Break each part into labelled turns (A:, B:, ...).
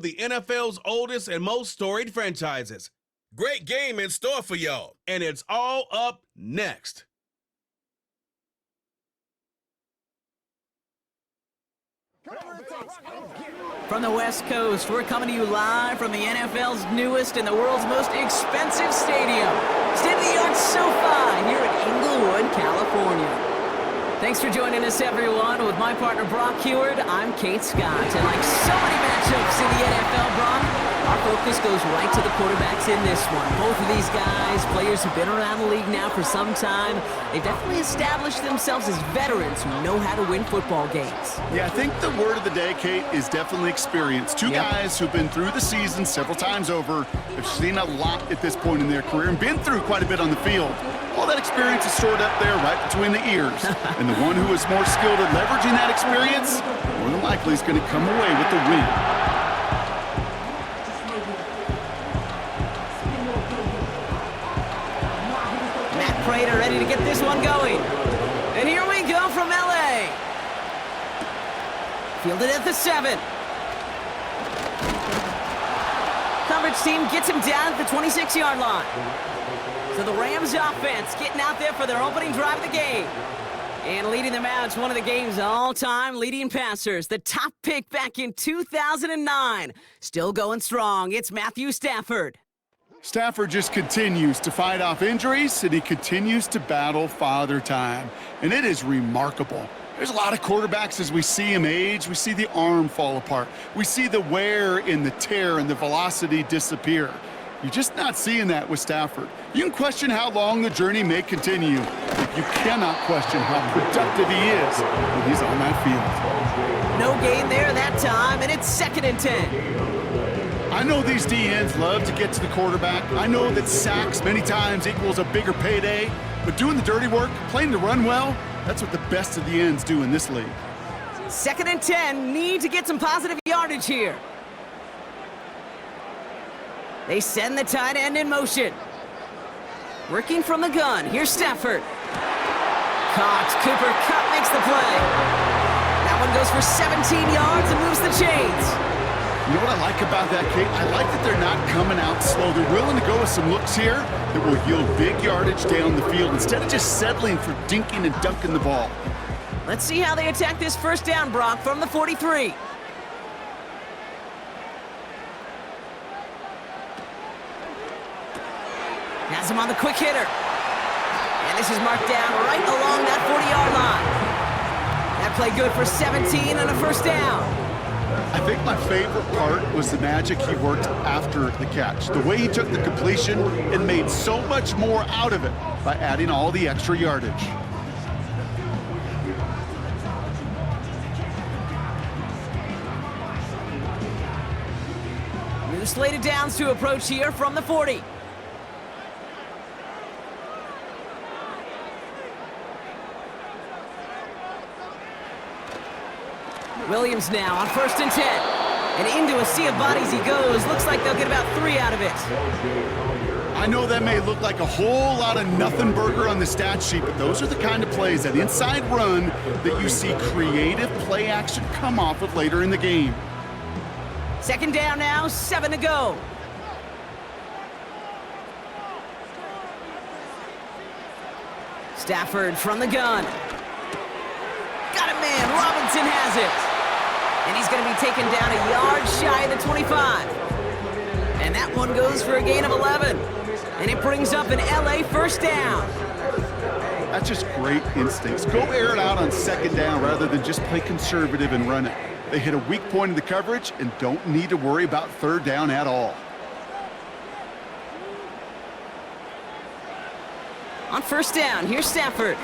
A: the NFL's oldest and most storied franchises. Great game in store for y'all, and it's all up next.
B: From the West Coast, we're coming to you live from the NFL's newest and the world's most expensive stadium, state-of-the-art SoFi here in Inglewood, California. Thanks for joining us, everyone. With my partner, Brock Heward, I'm Kate Scott. And like so many matchups in the NFL, Brock, our focus goes right to the quarterbacks in this one. Both of these guys, players who've been around the league now for some time, they've definitely established themselves as veterans who know how to win football games.
C: Yeah, I think the word of the day, Kate, is definitely experience. Two guys who've been through the season several times over, have seen a lot at this point in their career, and been through quite a bit on the field. All that experience is stored up there right between the ears. And the one who is more skilled at leveraging that experience, more than likely is going to come away with the win.
B: Matt Prater ready to get this one going. And here we go from LA. Fielded at the 7. Coverage team gets him down at the 26-yard line. So the Rams offense getting out there for their opening drive of the game. And leading them out is one of the game's all-time leading passers. The top pick back in 2009. Still going strong. It's Matthew Stafford.
C: Stafford just continues to fight off injuries, and he continues to battle Father Time. And it is remarkable. There's a lot of quarterbacks as we see him age. We see the arm fall apart. We see the wear in the tear and the velocity disappear. You're just not seeing that with Stafford. You can question how long the journey may continue, but you cannot question how productive he is when he's on that field.
B: No gain there that time, and it's 2nd and 10.
C: I know these DNs love to get to the quarterback. I know that sacks many times equals a bigger payday, but doing the dirty work, playing the run well, that's what the best of the ends do in this league.
B: 2nd and 10, need to get some positive yardage here. They send the tight end in motion. Working from the gun, here's Stafford. Caught, Cooper Kupp makes the play. That one goes for 17 yards and moves the chains.
C: You know what I like about that, Kate? I like that they're not coming out slow. They're willing to go with some looks here that will yield big yardage down the field instead of just settling for dinking and dunking the ball.
B: Let's see how they attack this first down, Brock, from the 43. Has him on the quick hitter. And this is marked down right along that 40-yard line. That play good for 17 and a first down.
C: I think my favorite part was the magic he worked after the catch. The way he took the completion and made so much more out of it by adding all the extra yardage.
B: New slated downs to approach here from the 40. Williams now on 1st and 10. And into a sea of bodies he goes. Looks like they'll get about 3 out of it.
C: I know that may look like a whole lot of nothing burger on the stat sheet, but those are the kind of plays, that inside run, that you see creative play action come off of later in the game.
B: 2nd down now, 7 to go. Stafford from the gun. Got it, man. Robinson has it. And he's going to be taken down a yard shy of the 25. And that one goes for a gain of 11. And it brings up an LA first down.
C: That's just great instincts. Go air it out on 2nd down rather than just play conservative and run it. They hit a weak point in the coverage and don't need to worry about 3rd down at all.
B: On 1st down, here's Stafford.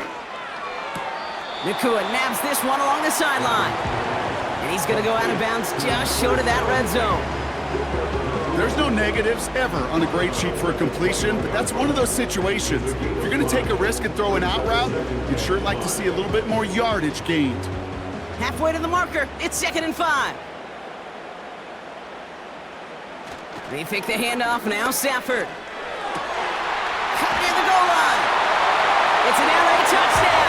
B: Nakua nabs this one along the sideline. And he's going to go out of bounds just short of that red zone.
C: There's no negatives ever on a grade sheet for a completion, but that's one of those situations. If you're going to take a risk and throw an out route, you'd sure like to see a little bit more yardage gained.
B: Halfway to the marker, it's 2nd and 5. They fake the handoff, now Stafford. Cut near the goal line. It's an LA touchdown.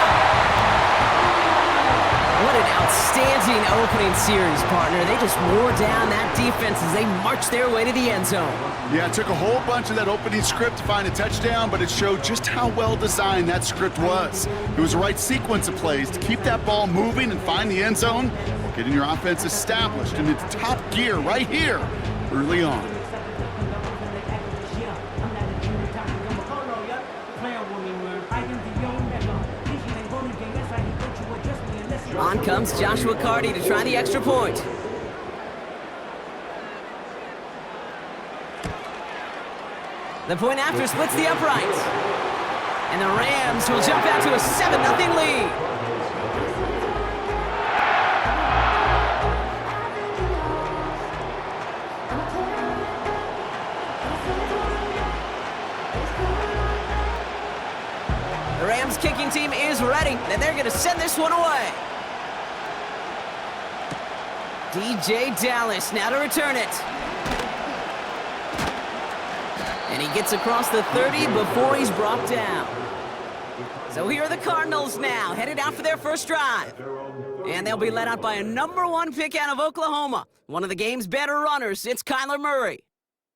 B: What an outstanding opening series, partner. They just wore down that defense as they marched their way to the end zone.
C: Yeah, it took a whole bunch of that opening script to find a touchdown, but it showed just how well designed that script was. It was the right sequence of plays to keep that ball moving and find the end zone while getting your offense established and into top gear right here early on.
B: On comes Joshua Carty to try the extra point. The point after splits the uprights. And the Rams will jump out to a 7-0 lead. The Rams kicking team is ready, and they're going to send this one away. DJ Dallas now to return it. And he gets across the 30 before he's brought down. So here are the Cardinals now, headed out for their first drive. And they'll be led out by a #1 pick out of Oklahoma, one of the game's better runners since Kyler Murray.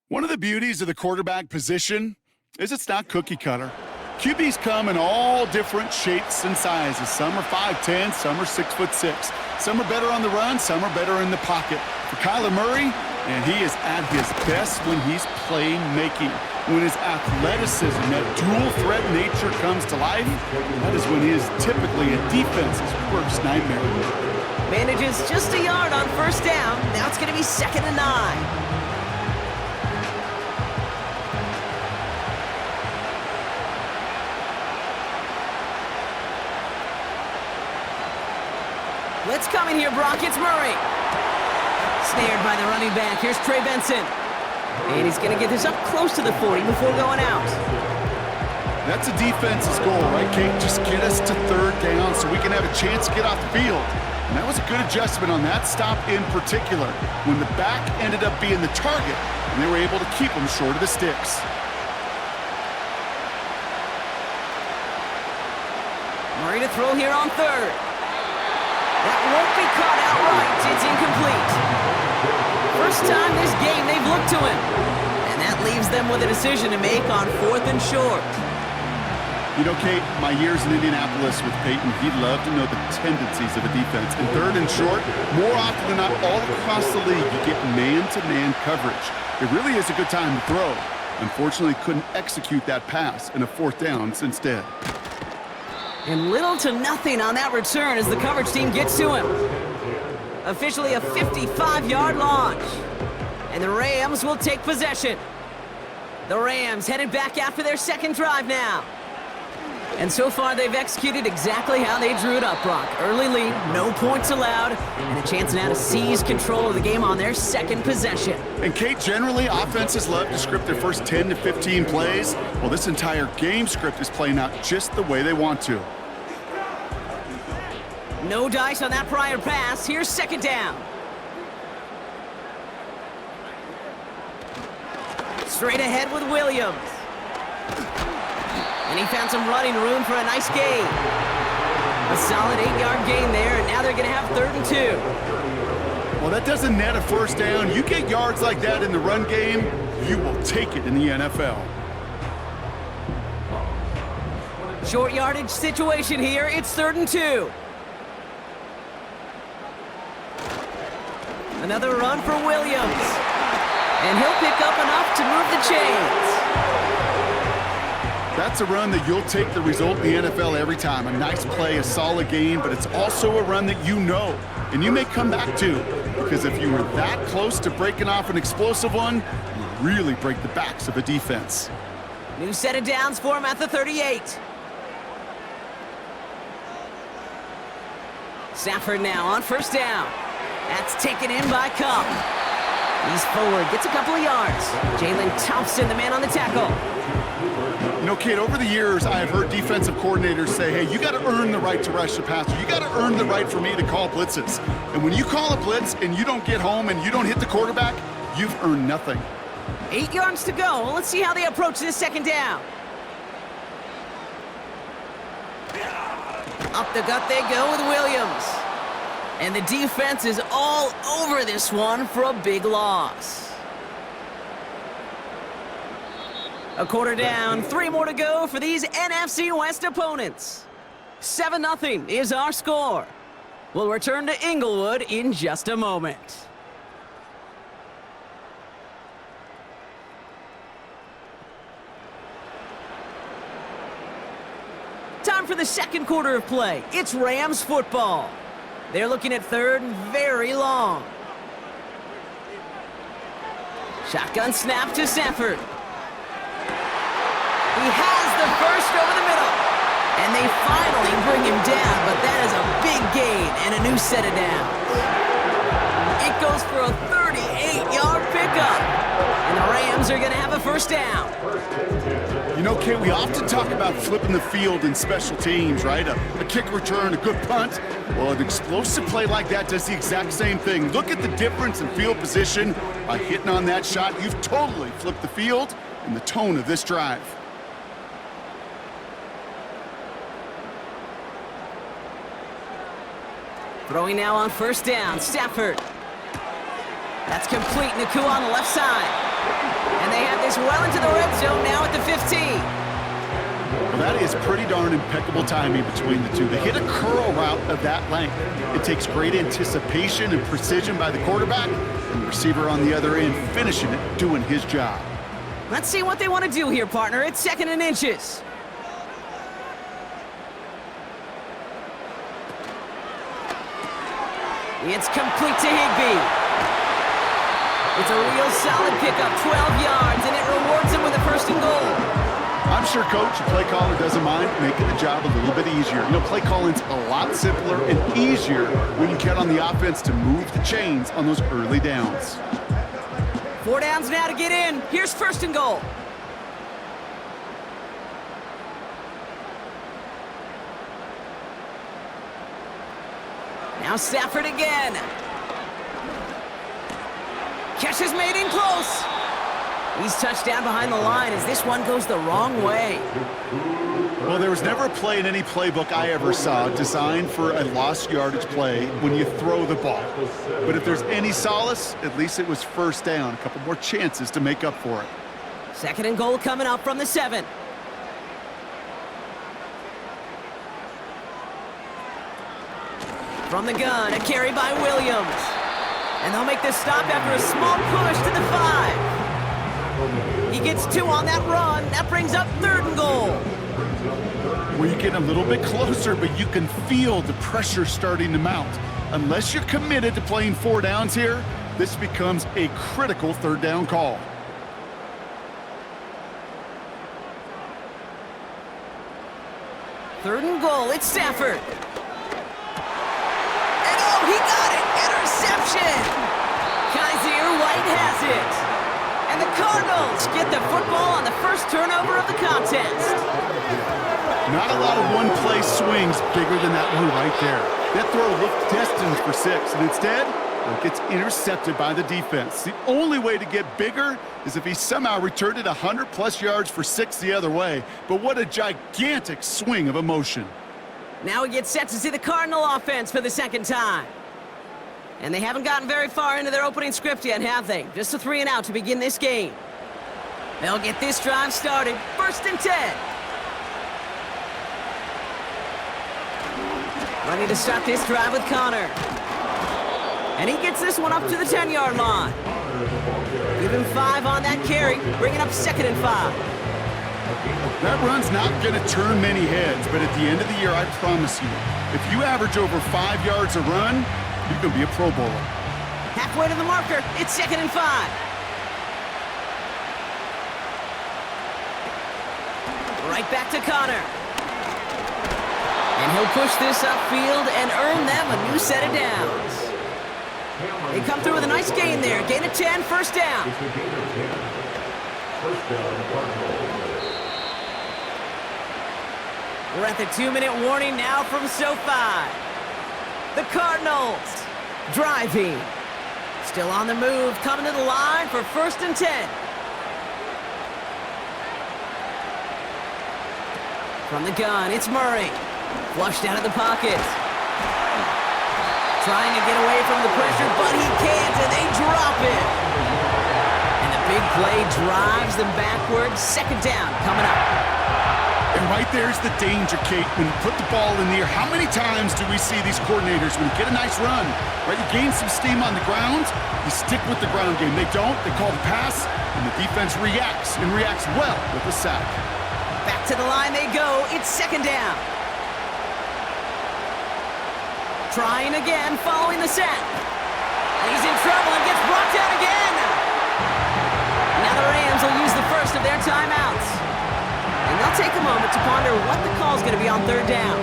C: One of the beauties of the quarterback position is it's not cookie cutter. QBs come in all different shapes and sizes. Some are 5'10", some are 6'6". Some are better on the run, some are better in the pocket. For Kyler Murray, and he is at his best when he's playmaking. When his athleticism, that dual threat nature comes to life, that is when he is typically a defense's worst nightmare.
B: Manages just a yard on first down. Now it's going to be 2nd and 9. Blitz coming here, Brock. It's Murray. Snared by the running back. Here's Trey Benson. And he's going to get this up close to the 40 before going out.
C: That's a defense's goal, right, Kate? Just get us to 3rd down so we can have a chance to get off the field. And that was a good adjustment on that stop in particular, when the back ended up being the target, and they were able to keep him short of the sticks.
B: Murray to throw here on 3rd. That won't be caught outright. It's incomplete. First time this game they've looked to him. And that leaves them with a decision to make on 4th and short.
C: You know, Kate, my years in Indianapolis with Peyton, he'd love to know the tendencies of a defense. In 3rd and short, more often than not, all across the league, you get man-to-man coverage. It really is a good time to throw. Unfortunately, couldn't execute that pass, and a 4th down instead.
B: And little to nothing on that return as the coverage team gets to him. Officially a 55-yard launch. And the Rams will take possession. The Rams headed back after their 2nd drive now. And so far they've executed exactly how they drew it up, Brock. Early lead, no points allowed, and a chance now to seize control of the game on their 2nd possession.
C: And Kate, generally, offenses love to script their first 10 to 15 plays. Well, this entire game script is playing out just the way they want to.
B: No dice on that prior pass. Here's 2nd down. Straight ahead with Williams. And he found some running room for a nice gain. A solid 8-yard gain there, and now they're going to have 3rd and 2.
C: Well, that doesn't net a 1st down. You get yards like that in the run game, you will take it in the NFL.
B: Short yardage situation here. It's 3rd and 2. Another run for Williams. And he'll pick up enough to move the chains.
C: That's a run that you'll take the result in the NFL every time. A nice play, a solid game, but it's also a run that you know, and you may come back to, because if you were that close to breaking off an explosive one, you really break the backs of a defense.
B: New set of downs for him at the 38. Stafford now on 1st down. That's taken in by Cup. He's forward, gets a couple of yards. Jalen Thompson, the man on the tackle.
C: You know, Kate, over the years, I have heard defensive coordinators say, hey, you got to earn the right to rush the passer. You got to earn the right for me to call blitzes. And when you call a blitz and you don't get home and you don't hit the quarterback, you've earned nothing.
B: 8 yards to go. Let's see how they approach this 2nd down. Up the gut they go with Williams. And the defense is all over this one for a big loss. A quarter down, 3 more to go for these NFC West opponents. 7-0 is our score. We'll return to Inglewood in just a moment. Time for the second quarter of play. It's Rams football. They're looking at third and very long. Shotgun snap to Stafford. He has the first over the middle. And they finally bring him down, but that is a big gain and a new set of downs. It goes for a 38-yard pickup. And the Rams are going to have a first down.
C: You know, Kate, we often talk about flipping the field in special teams, right? A kick return, a good punt. Well, an explosive play like that does the exact same thing. Look at the difference in field position. By hitting on that shot, you've totally flipped the field and the tone of this drive.
B: Throwing now on first down, Stafford. That's complete. Naku on the left side. And they have this well into the red zone now at the 15.
C: Well, that is pretty darn impeccable timing between the two. They hit a curl route of that length. It takes great anticipation and precision by the quarterback, and the receiver on the other end finishing it, doing his job.
B: Let's see what they want to do here, partner. It's 2nd and inches. It's complete to Higbee. It's a real solid pickup, 12 yards, and it rewards him with a 1st and goal.
C: I'm sure, Coach, the play caller doesn't mind making the job a little bit easier. You know, play calling's a lot simpler and easier when you count on the offense to move the chains on those early downs.
B: 4 downs now to get in. Here's 1st and goal. Now Stafford again. Catch is made in close. He's touched down behind the line as this one goes the wrong way.
C: Well, there was never a play in any playbook I ever saw designed for a lost yardage play when you throw the ball. But if there's any solace, at least it was 1st down. A couple more chances to make up for it.
B: 2nd and goal coming up from the 7. From the gun, a carry by Williams. And they'll make this stop after a small push to the 5. He gets 2 on that run. That brings up 3rd and goal.
C: Where you get a little bit closer, but you can feel the pressure starting to mount. Unless you're committed to playing 4 downs here, this becomes a critical 3rd down call.
B: Third and goal, it's Stafford. And oh, he got it! Interception! Kaiser White has it. And the Cardinals get the football on the first turnover of the contest.
C: Not a lot of one-play swings bigger than that one right there. That throw looked destined for 6, and instead, it gets intercepted by the defense. The only way to get bigger is if he somehow returned it 100-plus yards for 6 the other way. But what a gigantic swing of emotion.
B: Now we get set to see the Cardinal offense for the 2nd time. And they haven't gotten very far into their opening script yet, have they? Just a 3 and out to begin this game. They'll get this drive started. 1st and 10. Ready to start this drive with Connor. And he gets this one up to the 10-yard line. Give him 5 on that carry, bringing up 2nd and 5.
C: That run's not going to turn many heads, but at the end of the year, I promise you, if you average over 5 yards a run, you're going to be a Pro Bowler.
B: Halfway to the marker, it's 2nd and 5. Right back to Connor. And he'll push this upfield and earn them a new set of downs. They come through with a nice gain there. Gain of 10, 1st down. We're at the 2-minute warning now from SoFi. The Cardinals driving. Still on the move, coming to the line for 1st and 10. From the gun, it's Murray. Flushed out of the pocket. Trying to get away from the pressure, but he can't, and they drop it. And the big play drives them backwards. Second down coming up.
C: And right there's the danger, Kate, when you put the ball in the air. How many times do we see these coordinators, when you get a nice run, right, you gain some steam on the ground, you stick with the ground game. They don't, they call the pass, and the defense reacts, and reacts well with the sack.
B: Back to the line they go. It's second down. Trying again, following the sack. And he's in trouble and gets brought down again. Now the Rams will use the first of their timeouts. And they'll take a moment to ponder what the call is going to be on third down.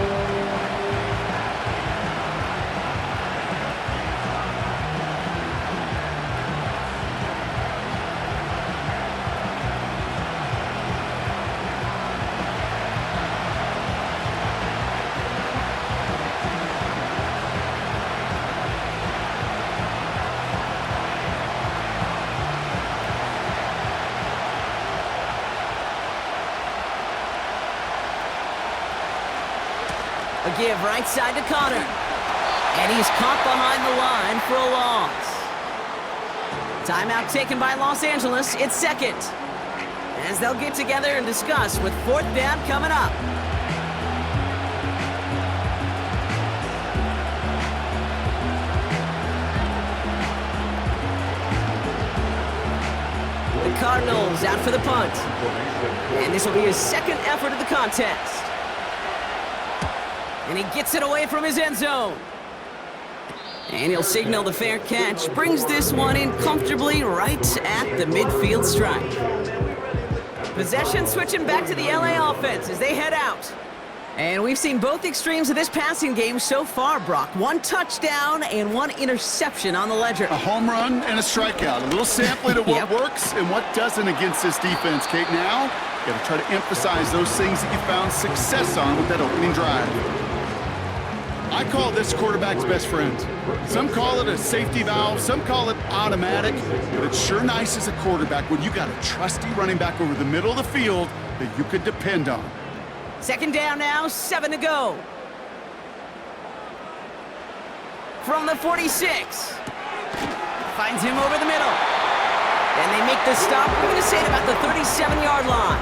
B: A give right side to Connor. And he's caught behind the line for a loss. Timeout taken by Los Angeles. It's second. As they'll get together and discuss with fourth down coming up. The Cardinals out for the punt. And this will be his second effort of the contest. And he gets it away from his end zone. And he'll signal the fair catch. Brings this one in comfortably right at the midfield stripe. Possession switching back to the LA offense as they head out. And we've seen both extremes of this passing game so far, Brock. One touchdown and one interception on the ledger.
C: A home run and a strikeout. A little sampling of what works and what doesn't against this defense, Kate. Now, you got to try to emphasize those things that you found success on with that opening drive. I call this quarterback's best friend. Some call it a safety valve, some call it automatic, but it's sure nice as a quarterback when you got a trusty running back over the middle of the field that you could depend on.
B: Second down now, 7 to go. From the 46. Finds him over the middle. And they make the stop, we're going to say, at about the 37-yard line.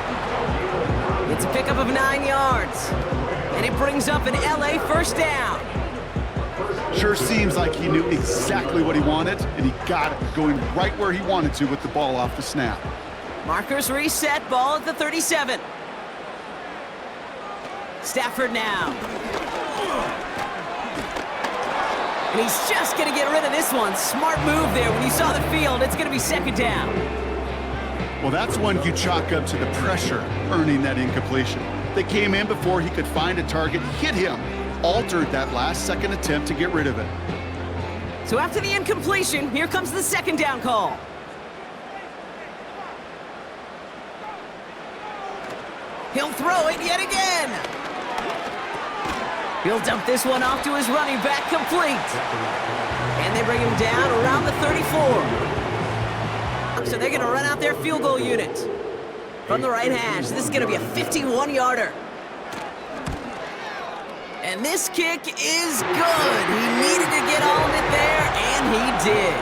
B: It's a pickup of 9 yards. And it brings up an LA first down.
C: Sure seems like he knew exactly what he wanted, and he got it, going right where he wanted to with the ball off the snap.
B: Markers reset, ball at the 37. Stafford now. And he's just going to get rid of this one. Smart move there. When you saw the field, it's going to be second down.
C: Well, that's one you chalk up to the pressure earning that incompletion. They came in before he could find a target, hit him, altered that last-second attempt to get rid of it.
B: So after the incompletion, here comes the second down call. He'll throw it yet again. He'll dump this one off to his running back, complete. And they bring him down around the 34. So they're going to run out their field goal unit. From the right hash, this is going to be a 51-yarder. And this kick is good. He needed to get all of it there, and he did.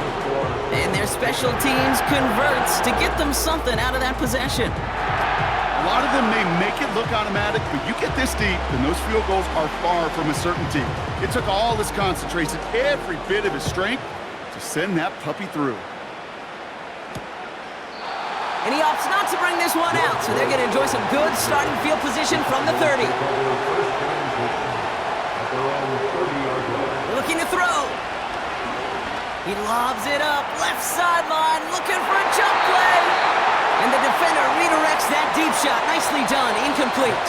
B: And their special teams converts to get them something out of that possession.
C: A lot of them may make it look automatic, but you get this deep, and those field goals are far from a certainty. It took all his concentration, every bit of his strength, to send that puppy through.
B: And he opts not to bring this one out, so they're going to enjoy some good starting field position from the 30. Looking to throw. He lobs it up, left sideline, looking for a jump play. And the defender redirects that deep shot. Nicely done, incomplete.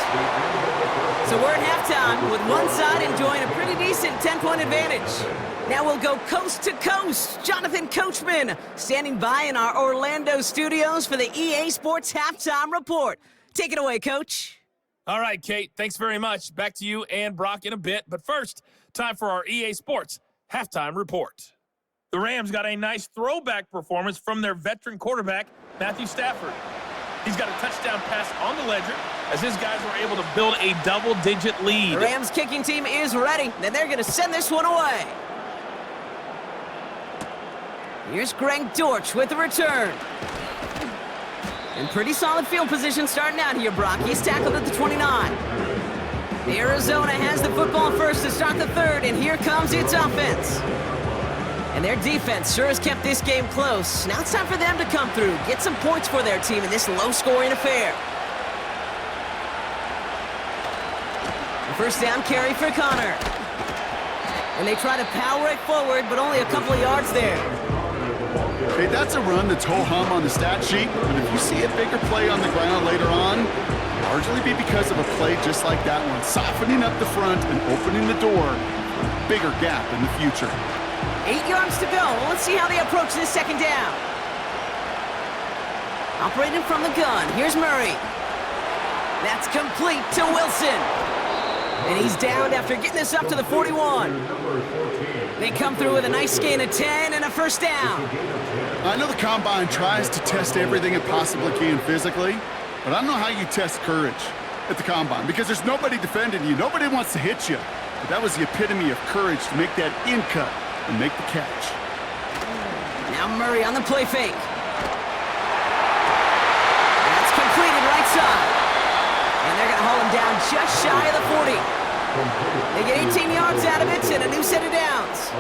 B: So we're at halftime with one side enjoying a pretty decent 10-point advantage. Now we'll go coast to coast. Jonathan Coachman standing by in our Orlando studios for the EA Sports Halftime Report. Take it away, Coach.
D: All right, Kate, thanks very much. Back to you and Brock in a bit. But first, time for our EA Sports Halftime Report. The Rams got a nice throwback performance from their veteran quarterback, Matthew Stafford. He's got a touchdown pass on the ledger as his guys were able to build a double-digit lead.
B: The Rams kicking team is ready, and they're going to send this one away. Here's Greg Dortch with the return. And pretty solid field position starting out here, Brock. He's tackled at the 29. Arizona has the football first to start the third, and here comes its offense. And their defense sure has kept this game close. Now it's time for them to come through, get some points for their team in this low-scoring affair. The first down carry for Connor. And they try to power it forward, but only a couple of yards there.
C: Okay, that's a run that's ho-hum on the stat sheet, but if you see a bigger play on the ground later on, largely be because of a play just like that one, softening up the front and opening the door for a bigger gap in the future.
B: 8 yards to go. Let's see how they approach this second down. Operating from the gun. Here's Murray. That's complete to Wilson. And he's down after getting this up to the 41. They come through with a nice gain of 10 and a first down.
C: I know the Combine tries to test everything it possibly can physically, but I don't know how you test courage at the Combine because there's nobody defending you. Nobody wants to hit you. But that was the epitome of courage to make that in cut and make the catch.
B: Now Murray on the play fake. That's completed right side. And they're going to haul him down just shy of the 40. They get 18 yards out of it and a new set of downs.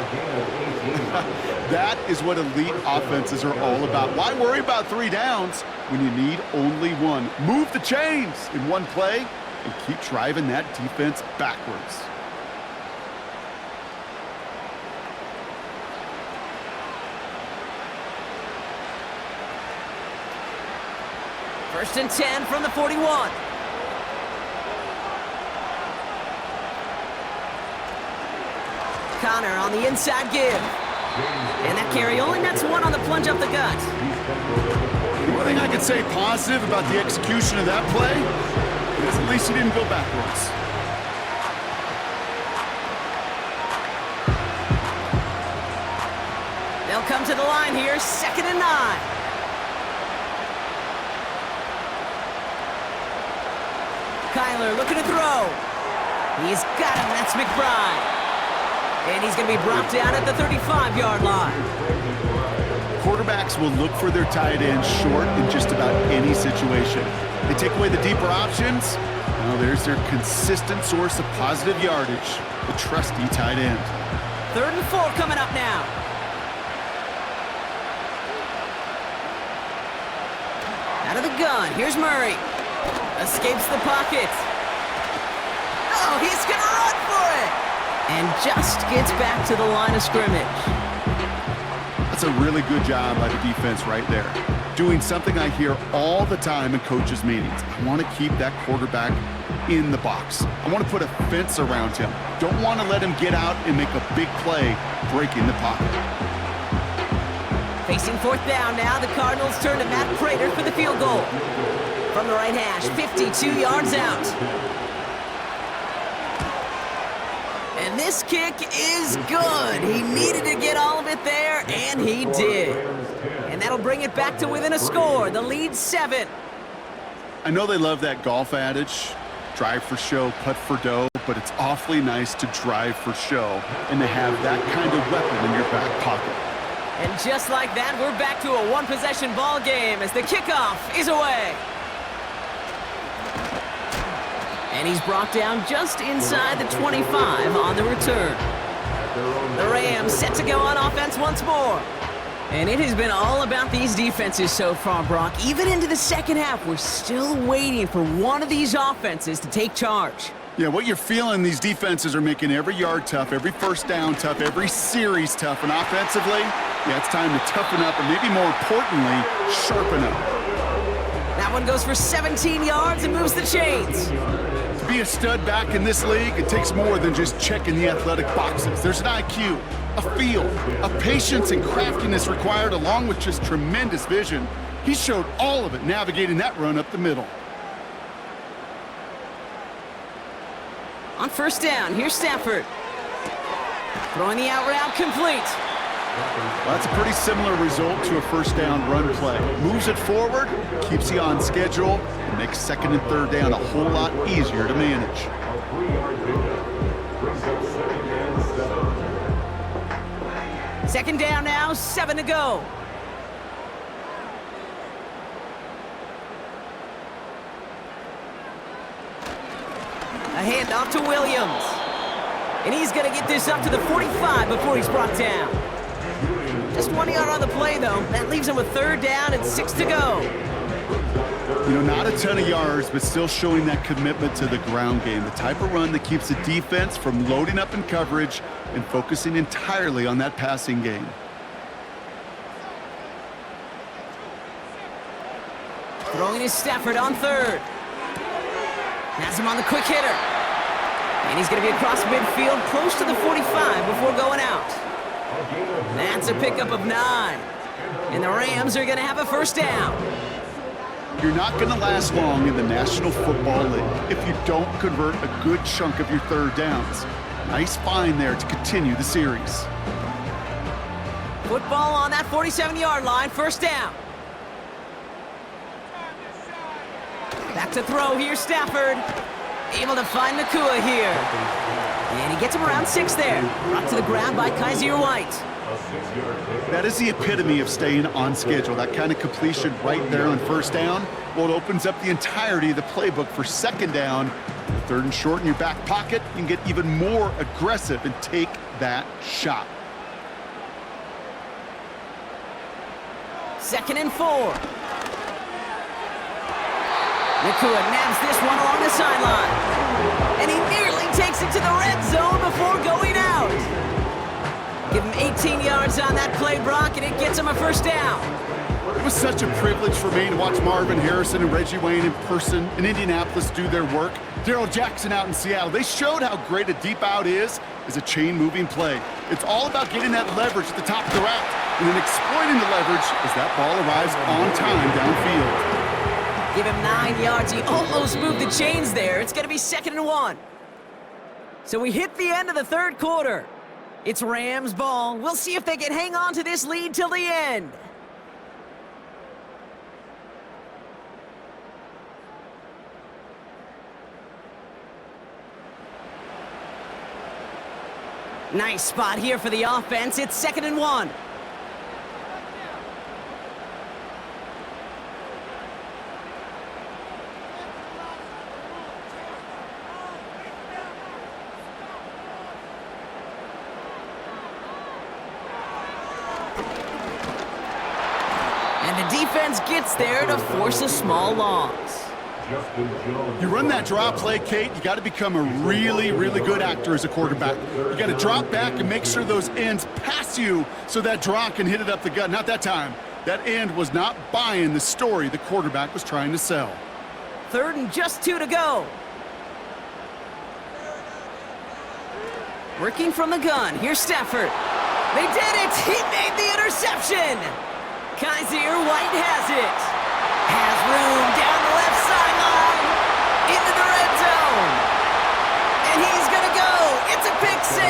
C: That is what elite offenses are all about. Why worry about 3 downs when you need only one? Move the chains in one play and keep driving that defense backwards.
B: First and 10 from the 41. Connor on the inside give. And that carry only nets 1 on the plunge up the gut.
C: The one thing I could say positive about the execution of that play is at least he didn't go backwards.
B: They'll come to the line here, 2nd and 9. Kyler looking to throw. He's got him, that's McBride. And he's going to be brought down at the 35-yard line.
C: Quarterbacks will look for their tight end short in just about any situation. They take away the deeper options. Well, there's their consistent source of positive yardage, the trusty tight end.
B: 3rd and 4 coming up now. Out of the gun, here's Murray. Escapes the pocket. Oh, he's going to run for it. And just gets back to the line of scrimmage.
C: That's a really good job by the defense right there. Doing something I hear all the time in coaches' meetings. I want to keep that quarterback in the box. I want to put a fence around him. Don't want to let him get out and make a big play breaking the pocket.
B: Facing 4th down now, the Cardinals turn to Matt Prater for the field goal. From the right hash, 52 yards out. And this kick is good. He needed to get all of it there, and he did. And that'll bring it back to within a score. The lead's 7.
C: I know they love that golf adage, drive for show, putt for dough, but it's awfully nice to drive for show and to have that kind of weapon in your back pocket.
B: And just like that, we're back to a one-possession ball game as the kickoff is away. And he's brought down just inside the 25 on the return. The Rams set to go on offense once more. And it has been all about these defenses so far, Brock. Even into the second half, we're still waiting for one of these offenses to take charge.
C: Yeah, what you're feeling, these defenses are making every yard tough, every first down tough, every series tough. And offensively, yeah, it's time to toughen up and maybe more importantly, sharpen up.
B: That one goes for 17 yards and moves the chains.
C: To be a stud back in this league, it takes more than just checking the athletic boxes. There's an IQ, a feel, a patience and craftiness required along with just tremendous vision. He showed all of it navigating that run up the middle.
B: On first down, here's Stafford. Throwing the out route complete.
C: Well, that's a pretty similar result to a first down run play. Moves it forward, keeps you on schedule, and makes second and third down a whole lot easier to manage.
B: Second down now, 7 to go. A handoff to Williams. And he's going to get this up to the 45 before he's brought down. Just 1 yard on the play, though. That leaves him with third down and 6 to go.
C: You know, not a ton of yards, but still showing that commitment to the ground game. The type of run that keeps the defense from loading up in coverage and focusing entirely on that passing game.
B: Throwing is Stafford on third. Has him on the quick hitter. And he's going to be across midfield, close to the 45 before going out. That's a pickup of 9. And the Rams are going to have a first down.
C: You're not going to last long in the National Football League if you don't convert a good chunk of your third downs. Nice find there to continue the series.
B: Football on that 47-yard line, first down. Back to throw here, Stafford. Able to find Nakua here. And he gets him around 6 there. Brought to the ground by Kaiser White.
C: That is the epitome of staying on schedule. That kind of completion right there on first down. Well, it opens up the entirety of the playbook for second down. With third and short in your back pocket, you can get even more aggressive and take that shot.
B: 2nd and 4. Nakua nabs this one along the sideline. And he nearly takes it to the red zone before going out. Give him 18 yards on that play, Brock, and it gets him a first down.
C: It was such a privilege for me to watch Marvin Harrison and Reggie Wayne in person in Indianapolis do their work. Darrell Jackson out in Seattle. They showed how great a deep out is as a chain-moving play. It's all about getting that leverage at the top of the route and then exploiting the leverage as that ball arrives on time downfield.
B: Give him 9 yards. He almost moved the chains there. It's going to be 2nd and 1. So we hit the end of the third quarter. It's Rams ball. We'll see if they can hang on to this lead till the end. Nice spot here for the offense. It's 2nd and 1. Defense gets there to force a small loss.
C: You run that draw play, Kate, you got to become a really, really good actor as a quarterback. You got to drop back and make sure those ends pass you so that draw can hit it up the gut. Not that time. That end was not buying the story the quarterback was trying to sell.
B: 3rd and just 2 to go. Working from the gun. Here's Stafford. They did it! He made the interception! Kaiser White has it. Has room down the left sideline. Into the red zone. And he's going to go. It's a pick 6.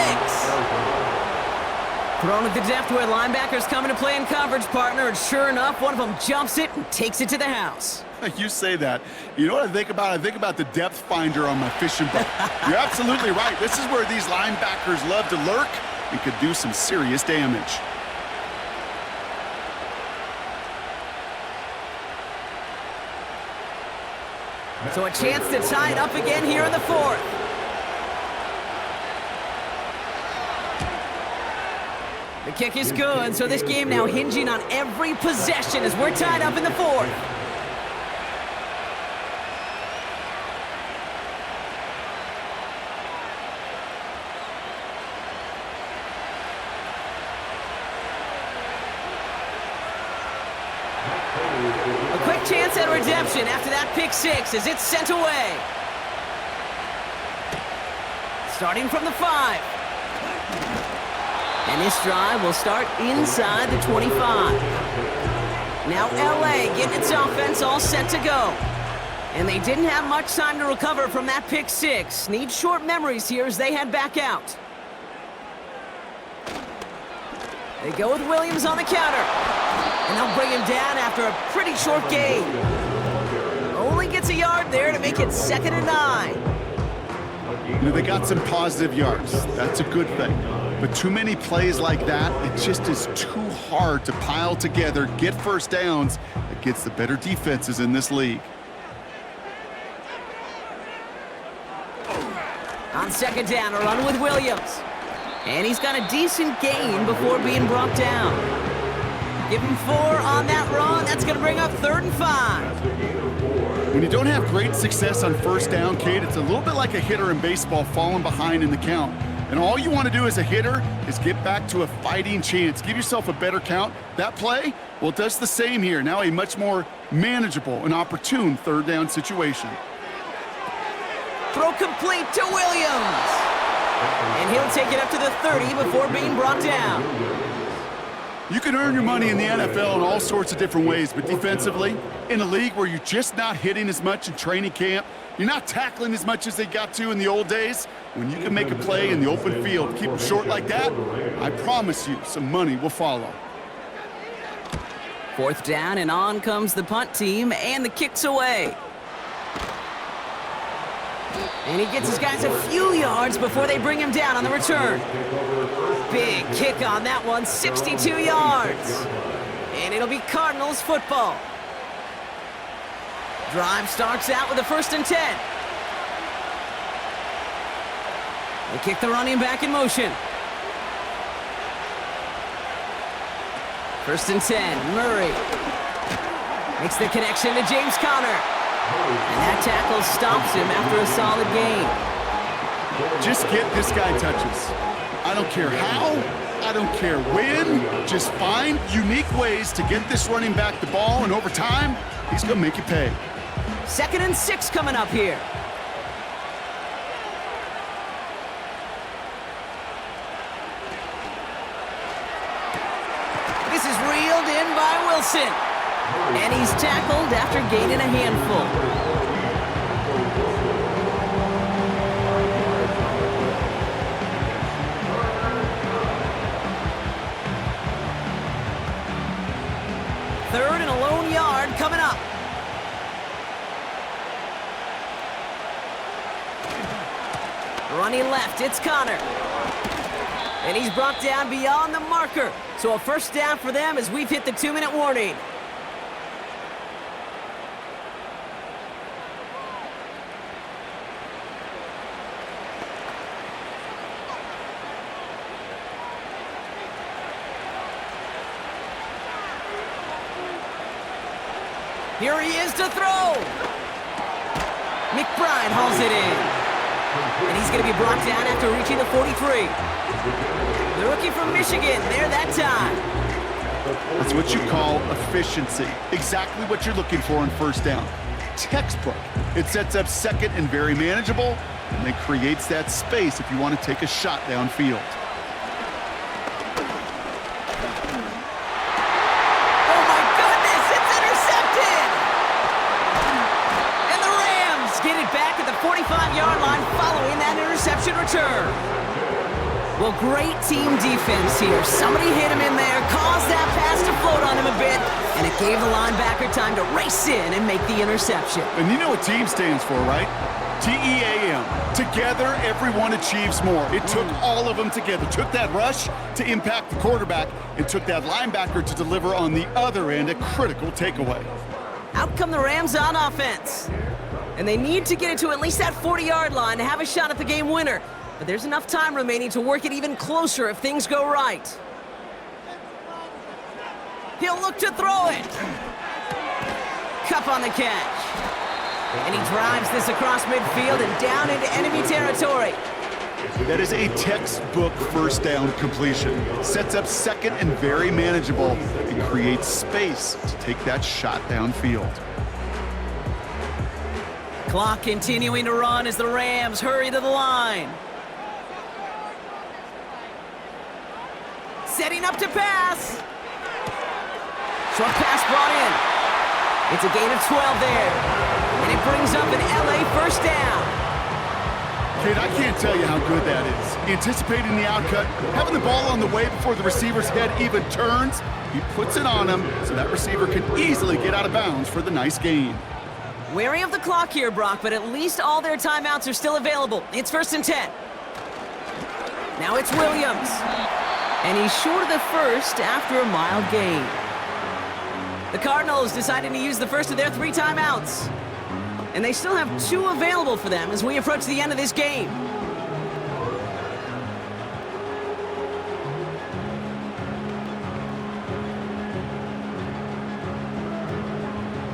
B: Thrown at the depth where linebackers coming to play in coverage, partner. And sure enough, one of them jumps it and takes it to the house.
C: You say that. You know what I think about? I think about the depth finder on my fishing boat. You're absolutely right. This is where these linebackers love to lurk and could do some serious damage.
B: So a chance to tie it up again here in the 4th. The kick is good, so this game now hinging on every possession as we're tied up in the 4th. A quick chance at redemption after that pick 6 as it's sent away. Starting from the 5. And this drive will start inside the 25. Now LA getting its offense all set to go. And they didn't have much time to recover from that pick 6. Need short memories here as they head back out. They go with Williams on the counter. And they'll bring him down after a pretty short gain. Only gets a yard there to make it 2nd and 9.
C: You know, they got some positive yards. That's a good thing. But too many plays like that, it just is too hard to pile together, get first downs against the better defenses in this league.
B: On second down, a run with Williams. And he's got a decent gain before being brought down. Give him 4 on that run. That's going to bring up 3rd and 5.
C: When you don't have great success on first down, Kate, it's a little bit like a hitter in baseball falling behind in the count. And all you want to do as a hitter is get back to a fighting chance. Give yourself a better count. That play, well, it does the same here. Now a much more manageable and opportune 3rd down situation.
B: Throw complete to Williams. And he'll take it up to the 30 before being brought down.
C: You can earn your money in the NFL in all sorts of different ways, but defensively, in a league where you're just not hitting as much in training camp, you're not tackling as much as they got to in the old days, when you can make a play in the open field, keep them short like that, I promise you some money will follow.
B: 4th down, and on comes the punt team, and the kick's away. And he gets his guys a few yards before they bring him down on the return. Big kick on that one, 62 yards. And it'll be Cardinals football. Drive starts out with a 1st and 10. They kick the running back in motion. 1st and 10, Murray makes the connection to James Conner. And that tackle stops him after a solid gain.
C: Just get this guy touches. I don't care how, I don't care when, just find unique ways to get this running back the ball, and over time, he's going to make you pay.
B: 2nd and 6 coming up here. This is reeled in by Wilson. And he's tackled after gaining a handful. Third and a lone yard coming up. Running left, it's Conner. And he's brought down beyond the marker. So a 1st down for them as we've hit the 2-minute warning. Here he is to throw. McBride hauls it in. And he's going to be brought down after reaching the 43. The rookie from Michigan, there that time.
C: That's what you call efficiency. Exactly what you're looking for in 1st down. Textbook. It sets up 2nd and very manageable, and it creates that space if you want to take a shot downfield.
B: Back at the 45-yard line following that interception return. Well, great team defense here. Somebody hit him in there, caused that pass to float on him a bit, and it gave the linebacker time to race in and make the interception.
C: And you know what team stands for, right? T-E-A-M. Together, everyone achieves more. It took all of them together. Took that rush to impact the quarterback, and took that linebacker to deliver on the other end a critical takeaway.
B: Out come the Rams on offense. And they need to get it to at least that 40-yard line to have a shot at the game winner. But there's enough time remaining to work it even closer if things go right. He'll look to throw it. Cup on the catch. And he drives this across midfield and down into enemy territory.
C: That is a textbook 1st down completion. Sets up 2nd and very manageable and creates space to take that shot downfield.
B: Clock continuing to run as the Rams hurry to the line. Setting up to pass. Short pass brought in. It's a gain of 12 there. And it brings up an LA 1st down.
C: Kid, I can't tell you how good that is. Anticipating the outcut, having the ball on the way before the receiver's head even turns, he puts it on him so that receiver can easily get out of bounds for the nice gain.
B: Wary of the clock here, Brock, but at least all their timeouts are still available. It's 1st and 10. Now it's Williams. And he's short of the first after a mild gain. The Cardinals deciding to use the first of their 3 timeouts. And they still have 2 available for them as we approach the end of this game.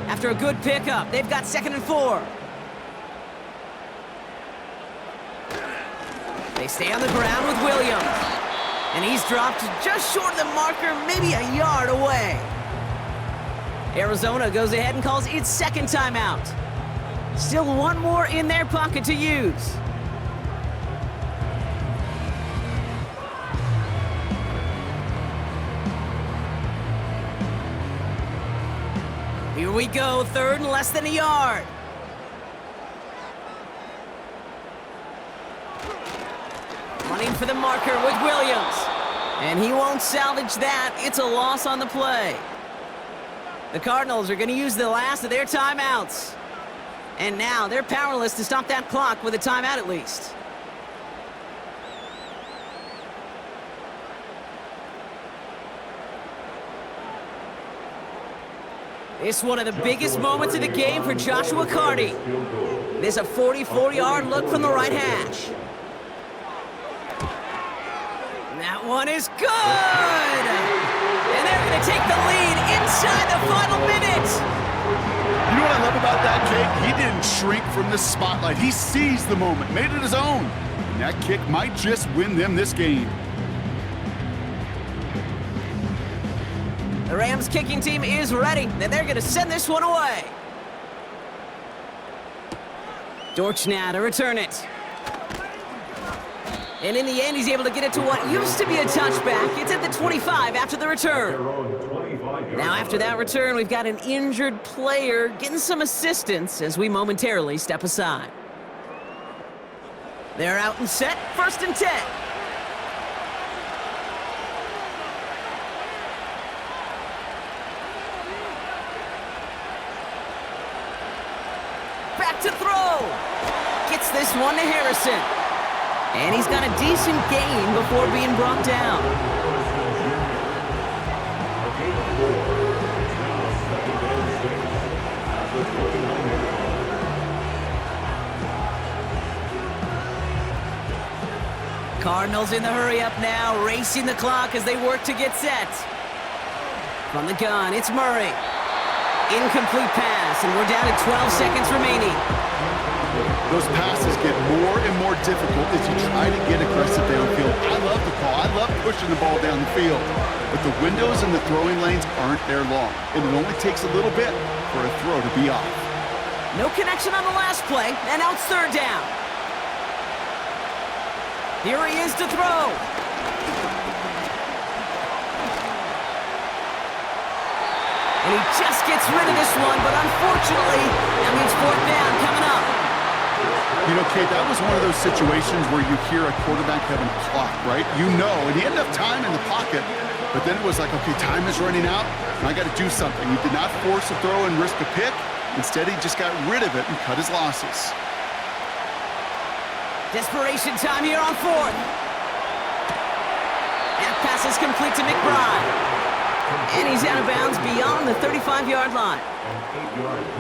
B: After a good pickup, they've got 2nd and 4. They stay on the ground with Williams. And he's dropped just short of the marker, maybe a yard away. Arizona goes ahead and calls its 2nd timeout. Still 1 more in their pocket to use. Here we go, 3rd and less than a yard. Running for the marker with Williams. And he won't salvage that. It's a loss on the play. The Cardinals are going to use the last of their timeouts. And now they're powerless to stop that clock with a timeout at least. It's one of the biggest moments of the game for Joshua Carty. There's a 44-yard look from the right hash. That one is good! And they're going to take the lead inside the final minute.
C: You know what I love about that kick? He didn't shrink from the spotlight. He seized the moment, made it his own. And that kick might just win them this game.
B: The Rams kicking team is ready, and they're going to send this one away. Dortch now to return it. And in the end, he's able to get it to what used to be a touchback. It's at the 25 after the return. Now after that return, we've got an injured player getting some assistance as we momentarily step aside. They're out and set, 1st and 10. Back to throw. Gets this one to Harrison. And he's got a decent gain before being brought down. Cardinals in the hurry-up now, racing the clock as they work to get set. From the gun, it's Murray. Incomplete pass, and we're down to 12 seconds remaining.
C: Those passes get more and more difficult as you try to get aggressive downfield. I love the call. I love pushing the ball down the field. But the windows and the throwing lanes aren't there long, and it only takes a little bit for a throw to be off.
B: No connection on the last play, and now it's 3rd down. Here he is to throw. And he just gets rid of this one, but unfortunately, that means 4th down coming up.
C: You know, Kate, that was one of those situations where you hear a quarterback having a clock, right? You know, and he had enough time in the pocket, but then it was like, okay, time is running out, and I got to do something. He did not force a throw and risk a pick. Instead, he just got rid of it and cut his losses.
B: Desperation time here on 4th. That pass is complete to McBride. And he's out of bounds beyond the 35-yard line.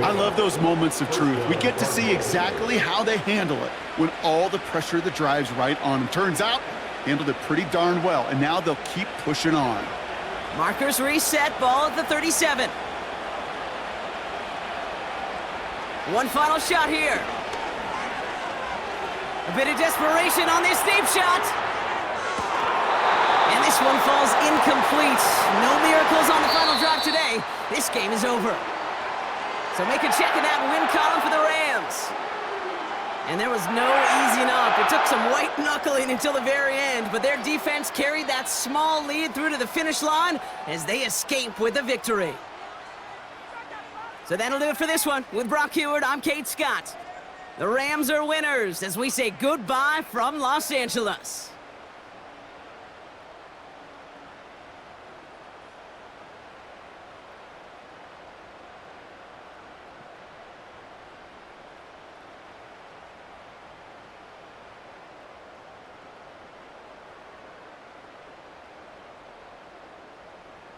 C: I love those moments of truth. We get to see exactly how they handle it when all the pressure that drives right on them. Turns out, handled it pretty darn well, and now they'll keep pushing on.
B: Markers reset, ball at the 37. One final shot here. A bit of desperation on this deep shot. And this one falls incomplete. No miracles on the final drive today. This game is over. So make a check in that win column for the Rams. And there was no easing up. It took some white knuckling until the very end, but their defense carried that small lead through to the finish line as they escape with the victory. So that'll do it for this one. With Brock Heward, I'm Kate Scott. The Rams are winners as we say goodbye from Los Angeles.